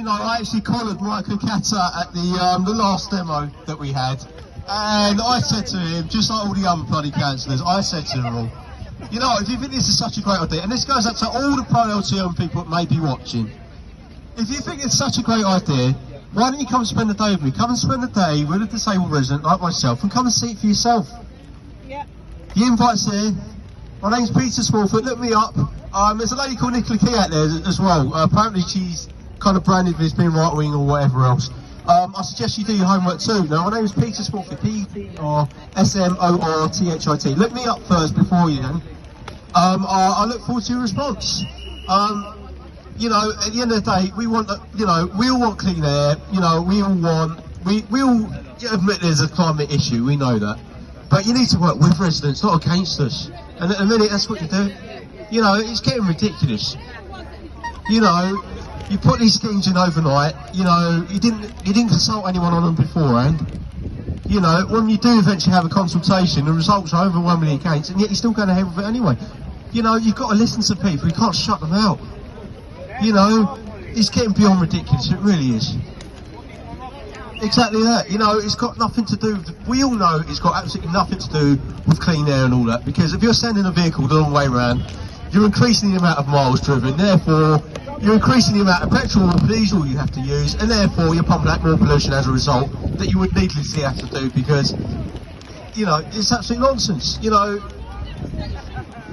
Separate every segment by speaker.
Speaker 1: you know, I actually collared Michael Catter at the last demo that we had, and I said to him, just like all the other bloody councillors, I said to them all, you know, if you think this is such a great idea, and this goes up to all the pro-LTN people that may be watching, if you think it's such a great idea, why don't you come and spend the day with me? Come and spend the day with a disabled resident like myself and come and see it for yourself.
Speaker 2: Yeah.
Speaker 1: The invite's there. My name's Peter Smallfoot, look me up. There's a lady called Nicola Key out there as well. Apparently she's kind of branded as being right wing or whatever else. I suggest you do your homework too. Now, my name is Peter Smallfoot, P-E-R-S-M-O-R-T-H-I-T. Look me up first before you then. I look forward to your response. You know, at the end of the day, we want, you know, we all want clean air. You know, we all admit there's a climate issue. We know that, but you need to work with residents, not against us. And at the minute, that's what you do. You know, it's getting ridiculous. You know, you put these schemes in overnight. You know, you didn't consult anyone on them beforehand. You know, when you do eventually have a consultation, the results are overwhelmingly against, and yet you're still going ahead with it anyway. You know, you've got to listen to people. You can't shut them out. You know, it's getting beyond ridiculous, it really is. Exactly that, you know, it's got nothing to do with, we all know it's got absolutely nothing to do with clean air and all that, because if you're sending a vehicle the long way around, you're increasing the amount of miles driven, therefore you're increasing the amount of petrol or diesel you have to use, and therefore you're pumping out more pollution as a result that you would needlessly have to do, because, you know, it's absolute nonsense, you know.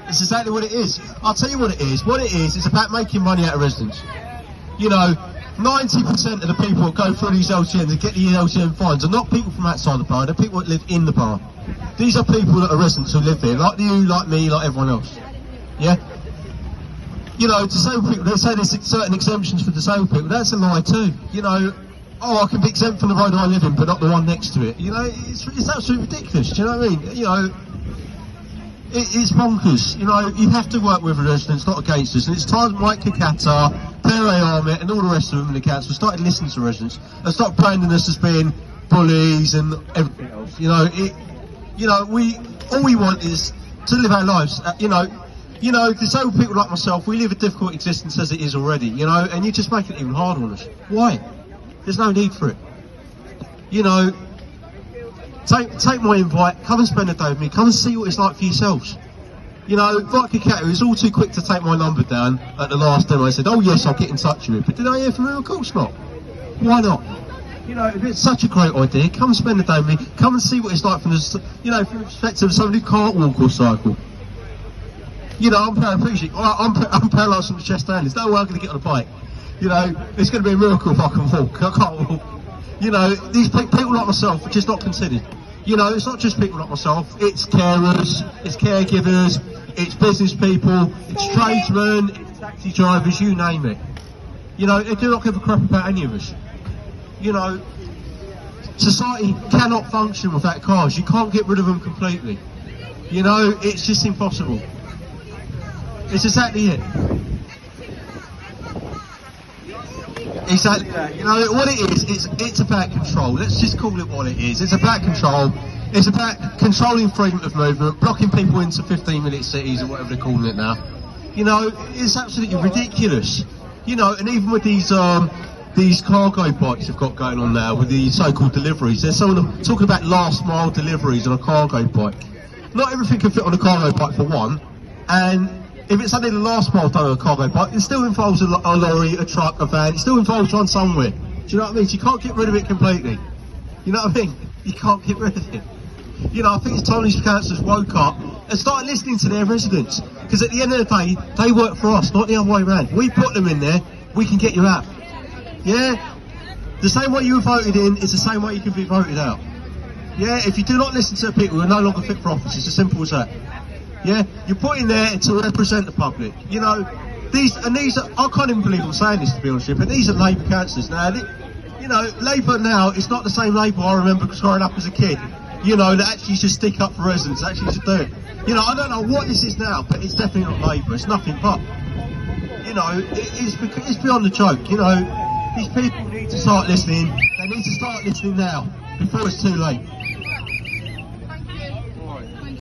Speaker 1: It's exactly what it is. I'll tell you what it is. What it is about making money out of residents. You know, 90% of the people that go through these LTNs and get the LTN fines are not people from outside the bar, they're people that live in the bar. These are people that are residents who live there, like you, like me, like everyone else. Yeah? You know, disabled people, they say there's certain exemptions for disabled people, that's a lie too. You know, oh, I can be exempt from the road I live in, but not the one next to it. You know, it's absolutely ridiculous, do you know what I mean? You know, it's bonkers, you know, you have to work with residents, not against us, and it's time Mike Kakata, Perry Armit and all the rest of them in the council started listening to residents and stopped branding us as being bullies and everything else. You know, all we want is to live our lives, you know, disabled people like myself, we live a difficult existence as it is already, you know, and you just make it even harder on us. Why? There's no need for it. You know, Take my invite, come and spend a day with me, come and see what it's like for yourselves. You know, Vodka Cat was all too quick to take my number down at the last demo. I said, oh yes, I'll get in touch with you. But did I hear from him? Of course not. Why not? You know, if it's such a great idea, come and spend a day with me, come and see what it's like from the, you know, from the perspective of somebody who can't walk or cycle. You know, I'm paraplegic, I'm paralysed from the chest down, there's no way I'm going to get on a bike. You know, it's going to be a miracle if I can walk, I can't walk. You know, these people like myself are just not considered. You know, it's not just people like myself, it's carers, it's caregivers, it's business people, it's tradesmen, it's taxi drivers, you name it. You know, they do not give a crap about any of us. You know, society cannot function without cars, you can't get rid of them completely. You know, it's just impossible. It's exactly it. Exactly that. You know what it is, it's about control. Let's just call it what it is. It's about control. It's about controlling freedom of movement, blocking people into 15-minute cities or whatever they're calling it now. You know, it's absolutely ridiculous. You know, and even with these cargo bikes they've got going on now with the so-called deliveries, they're talking about last mile deliveries on a cargo bike. Not everything can fit on a cargo bike for one, and if it's only the last mile done on a cargo bike, it still involves a lorry, a truck, a van, it still involves one somewhere. Do you know what I mean? So you can't get rid of it completely. You know what I mean? You can't get rid of it. You know, I think it's time these councillors woke up and started listening to their residents. Because at the end of the day, they work for us, not the other way around. We put them in there, we can get you out. Yeah? The same way you were voted in is the same way you can be voted out. Yeah? If you do not listen to the people who are no longer fit for office, it's as simple as that. Yeah, you're put in there to represent the public. You know, these are, I can't even believe I'm saying this to be honest with you, but these are Labour councillors now. You know, Labour now, it's not the same Labour I remember growing up as a kid. You know, that actually should stick up for residents, actually should do it. You know, I don't know what this is now, but it's definitely not Labour, it's nothing but. You know, it's beyond a joke, you know. These people need to start listening, they need to start listening now, before it's too late.